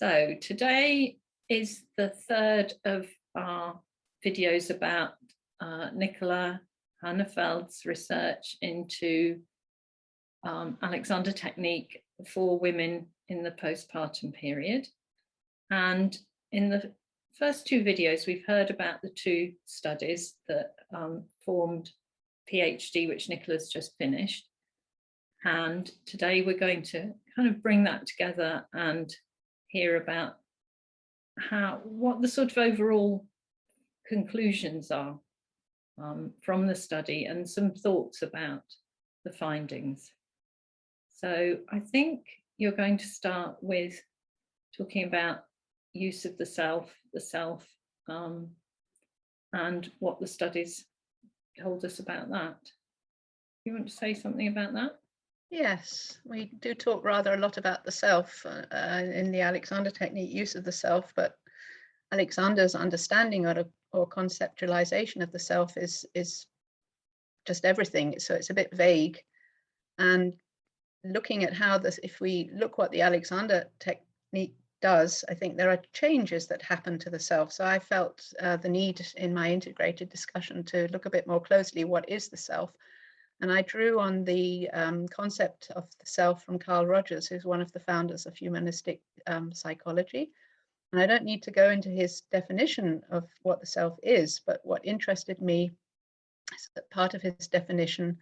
So today is the third of our videos about Nicola Hanefeld's research into Alexander technique for women in the postpartum period. And in the first two videos, we've heard about the two studies that formed PhD, which Nicola's just finished. And today we're going to kind of bring that together and hear about what the sort of overall conclusions are from the study and some thoughts about the findings. So I think you're going to start with talking about use of the self, and what the studies told us about that. You want to say something about that? Yes, we do talk rather a lot about the self in the Alexander technique, use of the self, but Alexander's understanding or conceptualization of the self is just everything. So it's a bit vague. And looking at how this, if we look what the Alexander technique does, I think there are changes that happen to the self. So I felt the need in my integrated discussion to look a bit more closely what is the self. And I drew on the concept of the self from Carl Rogers, who's one of the founders of humanistic psychology. And I don't need to go into his definition of what the self is, but what interested me is that part of his definition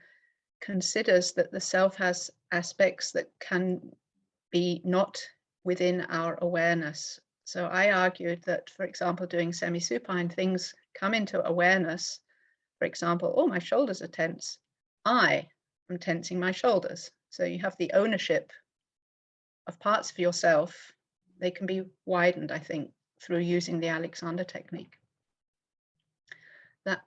considers that the self has aspects that can be not within our awareness. So I argued that, for example, doing semi-supine, things come into awareness. For example, oh, my shoulders are tense. I am tensing my shoulders. So you have the ownership of parts of yourself. They can be widened, I think, through using the Alexander technique. That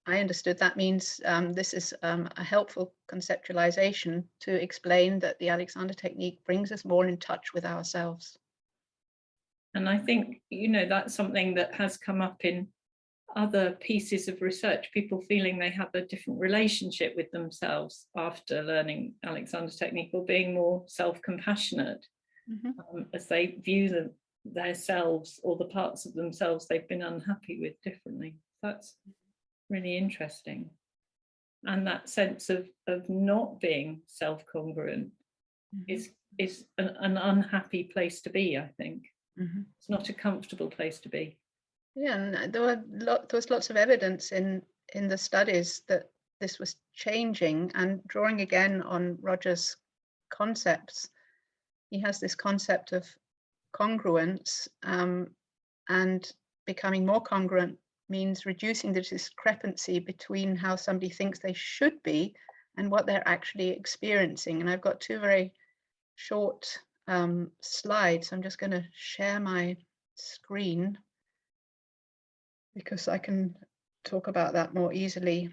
I understood that means this is a helpful conceptualization to explain that the Alexander technique brings us more in touch with ourselves. And I think, that's something that has come up in other pieces of research, people feeling they have a different relationship with themselves after learning Alexander's technique, or being more self-compassionate as they view themselves or the parts of themselves they've been unhappy with differently. That's really interesting. And that sense of not being self-congruent is an unhappy place to be, I think. It's not a comfortable place to be. Yeah, and there was lots of evidence in the studies that this was changing. And drawing again on Rogers' concepts, he has this concept of congruence, and becoming more congruent means reducing the discrepancy between how somebody thinks they should be and what they're actually experiencing. And I've got two very short slides. I'm just going to share my screen, because I can talk about that more easily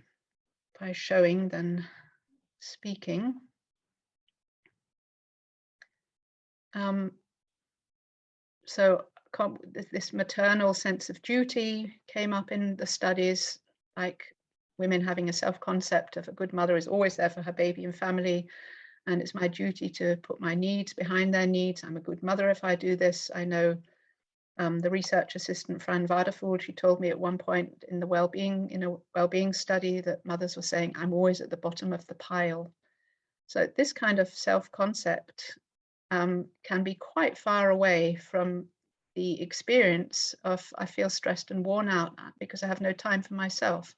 by showing than speaking. So this maternal sense of duty came up in the studies, like women having a self-concept of a good mother is always there for her baby and family, and it's my duty to put my needs behind their needs. I'm a good mother if I do this. I know the research assistant Fran Waterford, she told me at one point in a well-being study that mothers were saying, I'm always at the bottom of the pile. So this kind of self-concept can be quite far away from the experience of I feel stressed and worn out because I have no time for myself.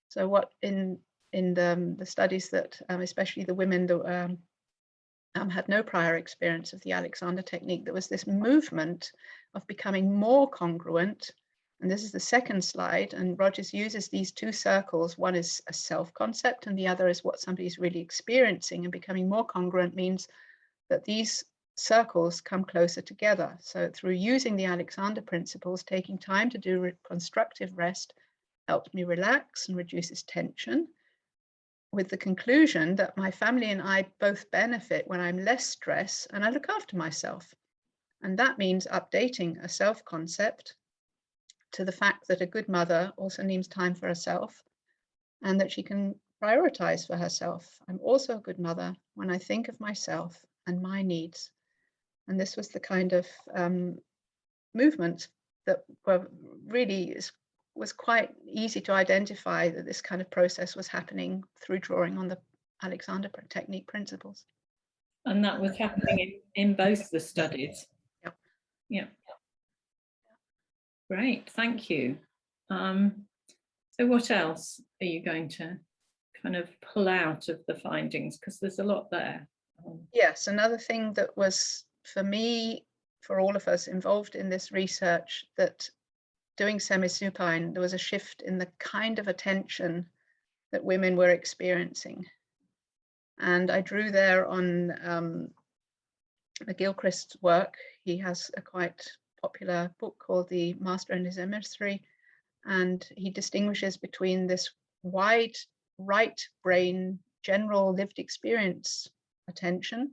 So what in the studies that especially the women that had no prior experience of the Alexander technique, there was this movement of becoming more congruent. And this is the second slide. And Rogers uses these two circles. One is a self-concept and the other is what somebody's really experiencing. And becoming more congruent means that these circles come closer together. So through using the Alexander principles, taking time to do constructive rest helps me relax and reduces tension, with the conclusion that my family and I both benefit when I'm less stressed and I look after myself. And that means updating a self-concept to the fact that a good mother also needs time for herself and that she can prioritize for herself. I'm also a good mother when I think of myself and my needs. And this was the kind of movement that were really was quite easy to identify that this kind of process was happening through drawing on the Alexander technique principles. And that was happening in both the studies. Yeah. Yeah. Great, thank you. So what else are you going to kind of pull out of the findings? Because there's a lot there. Yes, another thing that was, for me, for all of us involved in this research, that doing semi-supine, there was a shift in the kind of attention that women were experiencing. And I drew there on McGilchrist's work. He has a quite popular book called The Master and His Emissary, and he distinguishes between this wide right brain general lived experience attention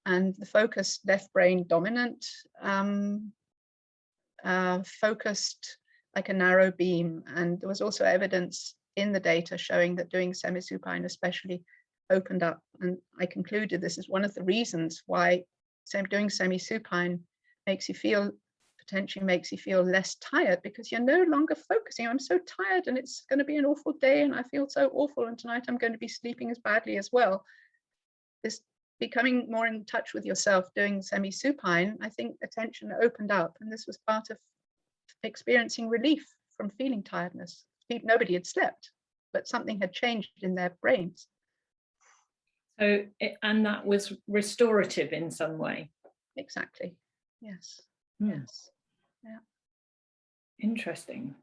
and the focused left brain dominant focused like a narrow beam. And there was also evidence in the data showing that doing semi-supine especially opened up, and I concluded this is one of the reasons why doing semi-supine potentially makes you feel less tired, because you're no longer focusing. I'm so tired and it's going to be an awful day and I feel so awful and tonight I'm going to be sleeping as badly as well. This becoming more in touch with yourself doing semi-supine, I think attention opened up, and this was part of experiencing relief from feeling tiredness. Nobody had slept, but something had changed in their brains. So, and that was restorative in some way. Exactly. Yes. Mm. Yes. Yeah. Interesting.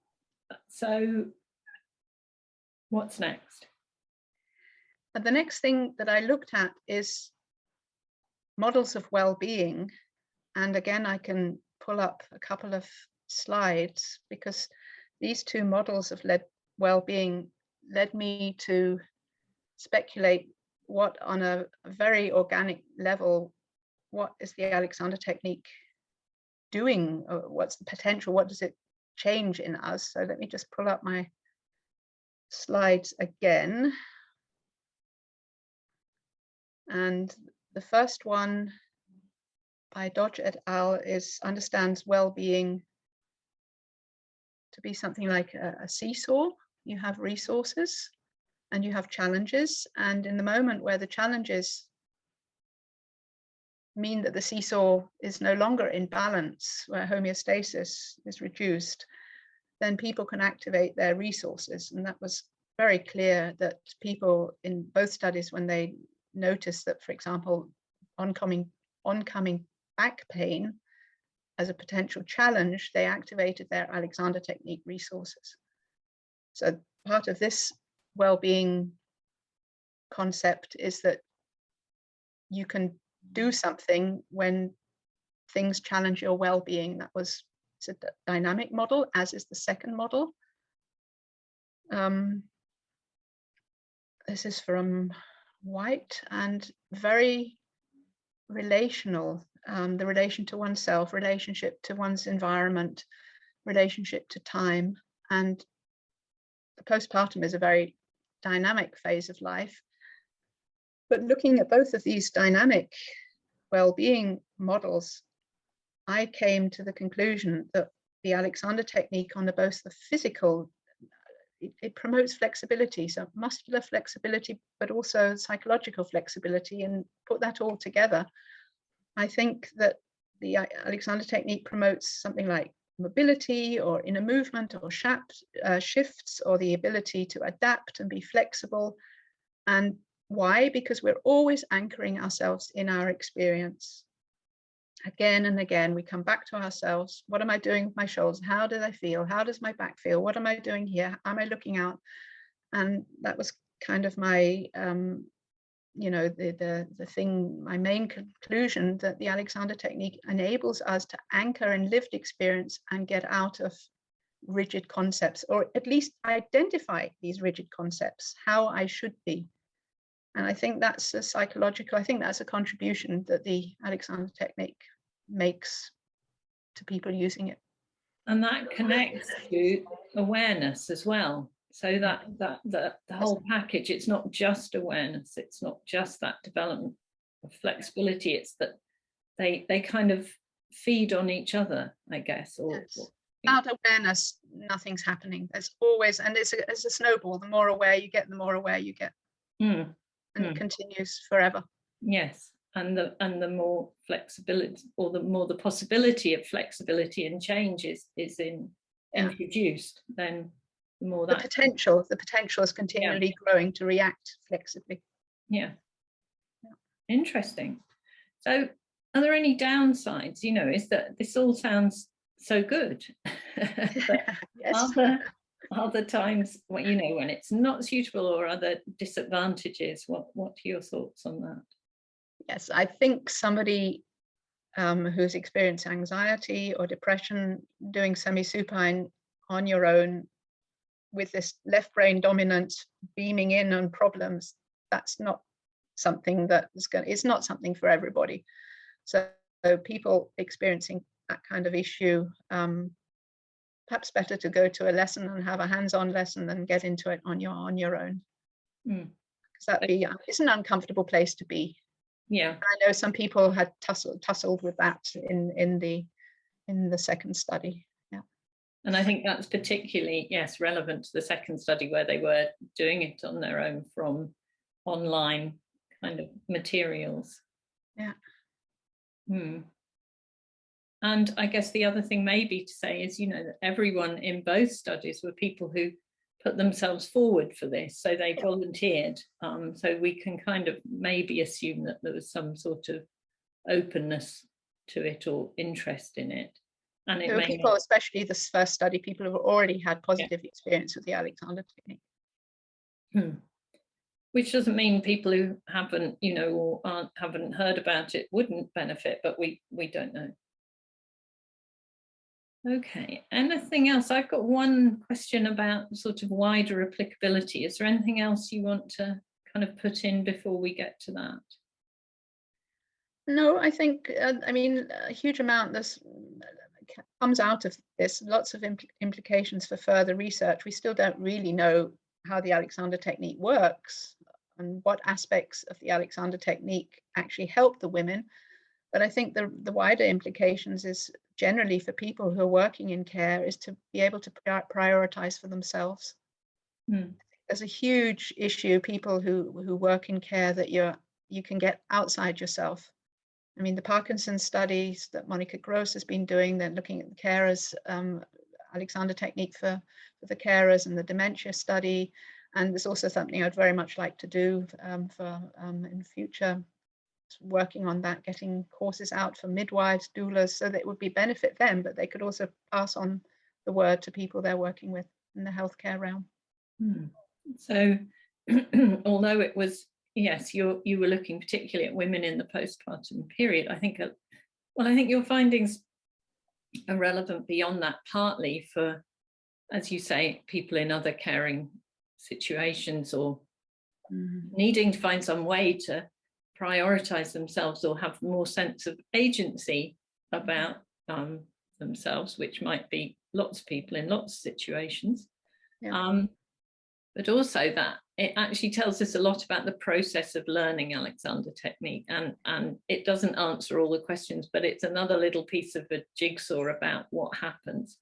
So, what's next? And the next thing that I looked at is models of well-being. And again, I can pull up a couple of slides, because these two models of well-being led me to speculate what, on a very organic level, what is the Alexander technique doing? What's the potential? What does it change in us? So let me just pull up my slides again. And the first one by Dodge et al. Understands well-being to be something like a seesaw. You have resources and you have challenges, and in the moment where the challenges mean that the seesaw is no longer in balance, where homeostasis is reduced, then people can activate their resources. And that was very clear that people in both studies, when they noticed that, for example, oncoming back pain as a potential challenge, they activated their Alexander technique resources. So part of this well-being concept is that you can do something when things challenge your well-being. It's a dynamic model, as is the second model. This is from White, and very relational, the relation to oneself, relationship to one's environment, relationship to time. And the postpartum is a very dynamic phase of life. But looking at both of these dynamic well-being models, I came to the conclusion that the Alexander technique on both the physical, it promotes flexibility, so muscular flexibility, but also psychological flexibility, and put that all together. I think that the Alexander technique promotes something like mobility or inner movement or shifts, or the ability to adapt and be flexible. And why? Because we're always anchoring ourselves in our experience. Again and again, we come back to ourselves. What am I doing with my shoulders? How do they feel? How does my back feel? What am I doing here? Am I looking out? And that was kind of my, the thing, my main conclusion, that the Alexander technique enables us to anchor in lived experience and get out of rigid concepts, or at least identify these rigid concepts, how I should be. And I think that's a psychological, I think that's a contribution that the Alexander technique makes to people using it. And that connects to awareness as well. So that the whole package, it's not just awareness, it's not just that development of flexibility, it's that they kind of feed on each other, I guess. Yes. Without awareness, nothing's happening. There's always, and it's a snowball. The more aware you get, the more aware you get, and it continues forever. Yes, and the more flexibility, or the more the possibility of flexibility and change is introduced, then the more that the potential is continually growing to react flexibly. Yeah. Interesting. So, are there any downsides? Is that this all sounds so good, but Yes. are there times when when it's not suitable, or other disadvantages? What are your thoughts on that? Yes, I think somebody who's experienced anxiety or depression doing semi-supine on your own with this left brain dominance beaming in on problems, that's not something it's not something for everybody. So people experiencing that kind of issue, perhaps better to go to a lesson and have a hands-on lesson than get into it on your own. Because it's an uncomfortable place to be. Yeah, I know some people had tussled with that in the second study. Yeah, and I think that's particularly relevant to the second study, where they were doing it on their own from online kind of materials. Yeah. And I guess the other thing maybe to say is, that everyone in both studies were people who put themselves forward for this, so they volunteered. So we can kind of maybe assume that there was some sort of openness to it or interest in it. And it may people, especially this first study, people who already had positive experience with the Alexander technique. Which doesn't mean people who haven't, or haven't heard about it wouldn't benefit, but we don't know. Okay, anything else? I've got one question about sort of wider applicability. Is there anything else you want to kind of put in before we get to that? No, I think, a huge amount this comes out of this, lots of implications for further research. We still don't really know how the Alexander technique works and what aspects of the Alexander technique actually help the women. But I think the wider implications is generally for people who are working in care is to be able to prioritize for themselves. There's a huge issue, people who work in care, that you can get outside yourself. I mean, the Parkinson's studies that Monica Gross has been doing, they're looking at the carers, Alexander technique for the carers, and the dementia study. And there's also something I'd very much like to do in future, working on that, getting courses out for midwives, doulas, so that it would benefit them, but they could also pass on the word to people they're working with in the healthcare realm. So although it was, yes, you were looking particularly at women in the postpartum period, I think your findings are relevant beyond that, partly for, as you say, people in other caring situations, or needing to find some way to prioritize themselves or have more sense of agency about themselves, which might be lots of people in lots of situations. But also that it actually tells us a lot about the process of learning Alexander technique, and it doesn't answer all the questions, but it's another little piece of a jigsaw about what happens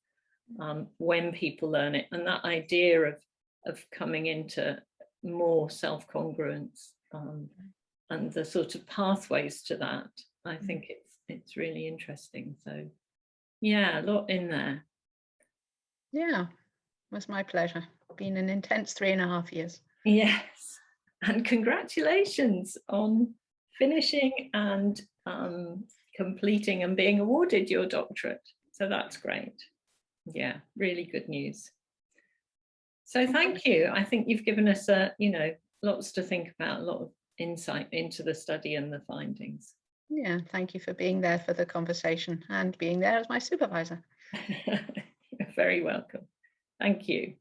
when people learn it, and that idea of coming into more self-congruence and the sort of pathways to that. I think it's really interesting. So yeah, a lot in there. Yeah, it was my pleasure. Been an intense 3.5 years. Yes, and congratulations on finishing and completing and being awarded your doctorate. So that's great. Yeah, really good news. So thank you. I think you've given us lots to think about, a lot of insight into the study and the findings. Yeah, thank you for being there for the conversation and being there as my supervisor. You're very welcome. Thank you.